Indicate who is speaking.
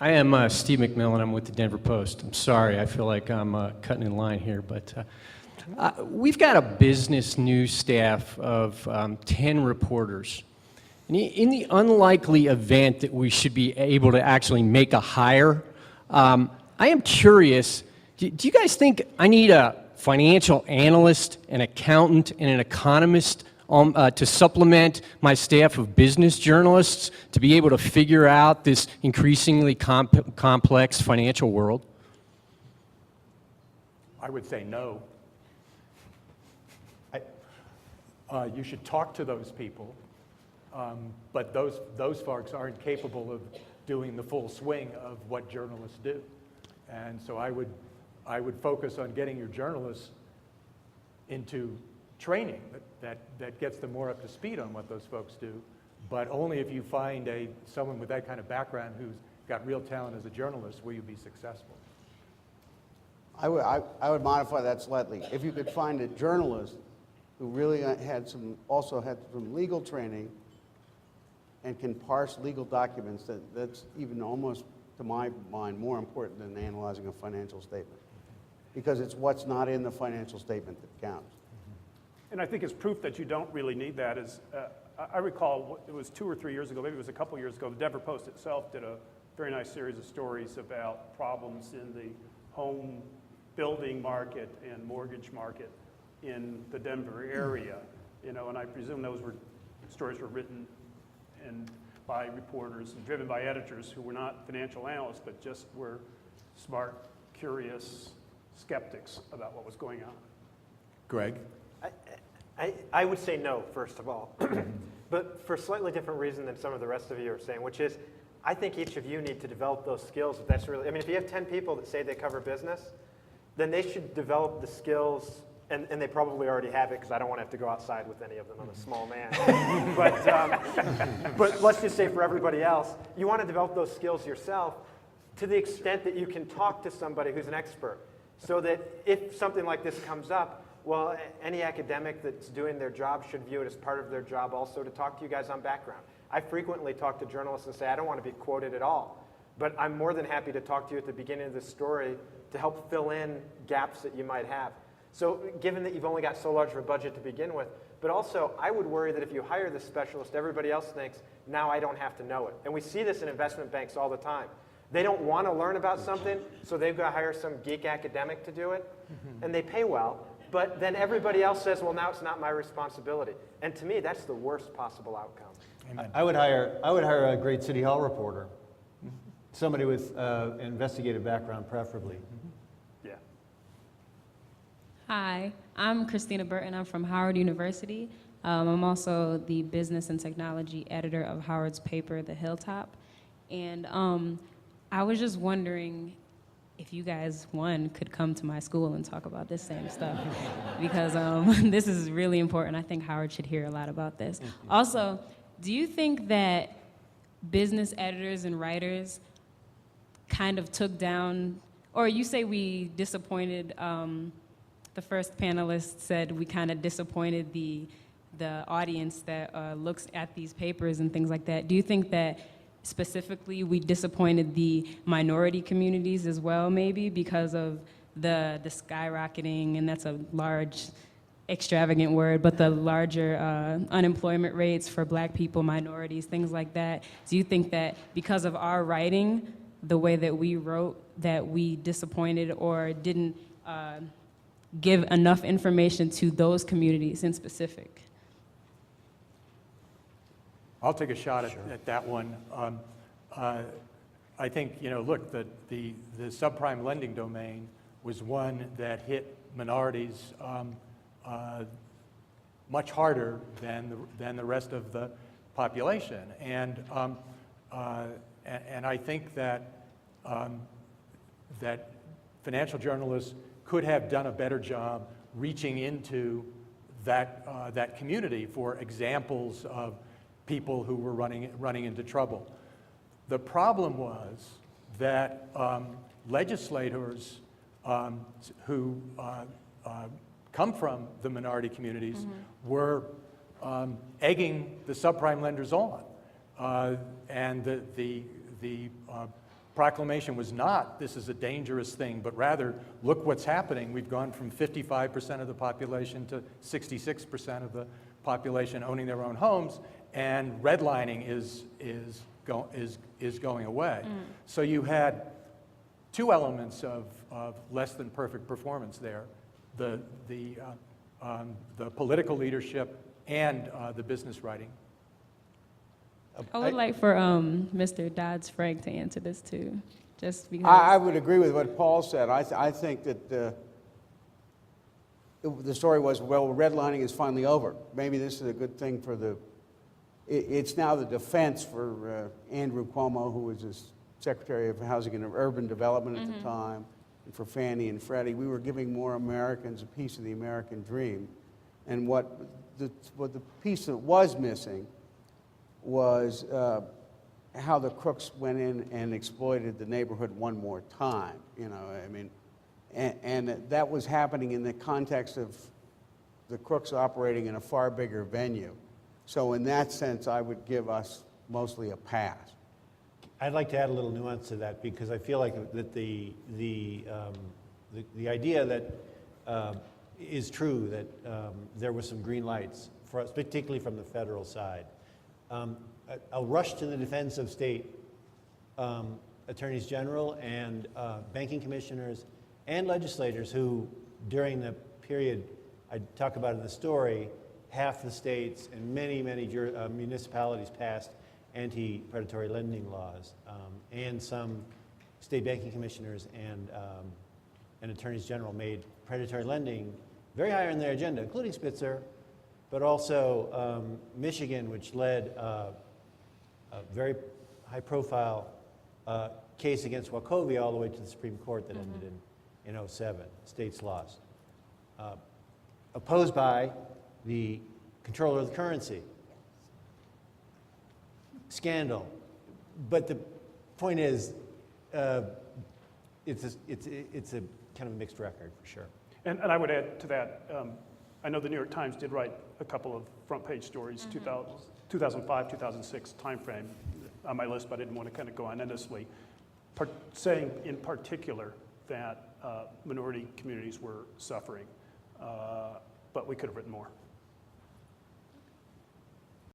Speaker 1: I am Steve McMillan. I'm with the Denver Post. I'm sorry, I feel like I'm cutting in line here, but we've got a business news staff of 10 reporters. In the unlikely event that we should be able to actually make a hire, I am curious, do you guys think I need a financial analyst, an accountant, and an economist to supplement my staff of business journalists to be able to figure out this increasingly complex financial world?
Speaker 2: I would say no. You should talk to those people, but those folks aren't capable of doing the full swing of what journalists do. And so I would focus on getting your journalists into training that gets them more up to speed on what those folks do, but only if you find someone with that kind of background who's got real talent as a journalist will you be successful.
Speaker 3: I would modify that slightly. If you could find a journalist who really also had some legal training and can parse legal documents, that's even almost, to my mind, more important than analyzing a financial statement. Because it's what's not in the financial statement that counts.
Speaker 4: And I think as proof that you don't really need that is, I recall it was 2 or 3 years ago, maybe it was a couple years ago, the Denver Post itself did a very nice series of stories about problems in the home building market and mortgage market in the Denver area. And I presume those stories were written by reporters and driven by editors who were not financial analysts, but just were smart, curious skeptics about what was going on.
Speaker 2: Greg?
Speaker 5: I would say no, first of all, but for a slightly different reason than some of the rest of you are saying, which is I think each of you need to develop those skills. If you have 10 people that say they cover business, then they should develop the skills, and they probably already have it because I don't want to have to go outside with any of them. I'm a small man. But let's just say for everybody else, you want to develop those skills yourself to the extent that you can talk to somebody who's an expert, so that if something like this comes up, well, any academic that's doing their job should view it as part of their job also to talk to you guys on background. I frequently talk to journalists and say, I don't want to be quoted at all, but I'm more than happy to talk to you at the beginning of the story to help fill in gaps that you might have. So given that you've only got so large of a budget to begin with, but also I would worry that if you hire this specialist, everybody else thinks, now I don't have to know it. And we see this in investment banks all the time. They don't want to learn about something, so they've got to hire some geek academic to do it, and they pay well. But then everybody else says, well, now it's not my responsibility. And to me, that's the worst possible outcome.
Speaker 2: Amen.
Speaker 6: I would hire a great City Hall reporter, somebody with an investigative background, preferably.
Speaker 4: Yeah.
Speaker 7: Hi, I'm Christina Burton. I'm from Howard University. I'm also the business and technology editor of Howard's paper, The Hilltop. And I was just wondering if you guys, could come to my school and talk about this same stuff, because this is really important. I think Howard should hear a lot about this. Also, do you think that business editors and writers kind of took down, or you say we disappointed, the first panelist said we kind of disappointed the audience that looks at these papers and things like that. Do you think that specifically we disappointed the minority communities as well, maybe because of the skyrocketing, and that's a large, extravagant word, but the larger unemployment rates for Black people, minorities, things like that? Do you think that because of our writing, the way that we wrote, that we disappointed or didn't give enough information to those communities in specific?
Speaker 2: I'll take a shot at that one. I think, look, the subprime lending domain was one that hit minorities much harder than the rest of the population, and I think that that financial journalists could have done a better job reaching into that community for examples of people who were running into trouble. The problem was that legislators who come from the minority communities were egging the subprime lenders on, and the proclamation was not, this is a dangerous thing, but rather, look what's happening. We've gone from 55% of the population to 66% of the population owning their own homes, and redlining is going away. So you had two elements of less than perfect performance there: the political leadership and the business writing.
Speaker 7: I would like for Mr. Dodds-Frank to answer this too, just because.
Speaker 3: I would agree with what Paul said. I think that the story was, well, redlining is finally over. Maybe this is a good thing for it's now the defense for Andrew Cuomo, who was his Secretary of Housing and Urban Development at the time, and for Fannie and Freddie. We were giving more Americans a piece of the American dream. And what the piece that was missing was how the crooks went in and exploited the neighborhood one more time. You know, I mean, and that was happening in the context of the crooks operating in a far bigger venue. So in that sense, I would give us mostly a pass.
Speaker 6: I'd like to add a little nuance to that, because I feel like that the idea that is true, that there were some green lights, for us, particularly from the federal side. A rush to the defense of state attorneys general and banking commissioners and legislators who, during the period I talk about in the story, half the states and many municipalities passed anti-predatory lending laws, and some state banking commissioners and attorneys general made predatory lending very high on their agenda, including Spitzer, but also Michigan, which led a very high-profile case against Wachovia all the way to the Supreme Court that ended in 2007, states lost. Opposed by the controller of the currency. Scandal. But the point is, it's a kind of a mixed record, for sure.
Speaker 4: And I would add to that, I know the New York Times did write a couple of front-page stories, 2005, 2006 timeframe on my list, but I didn't want to kind of go on endlessly, saying in particular that minority communities were suffering, but we could have written more.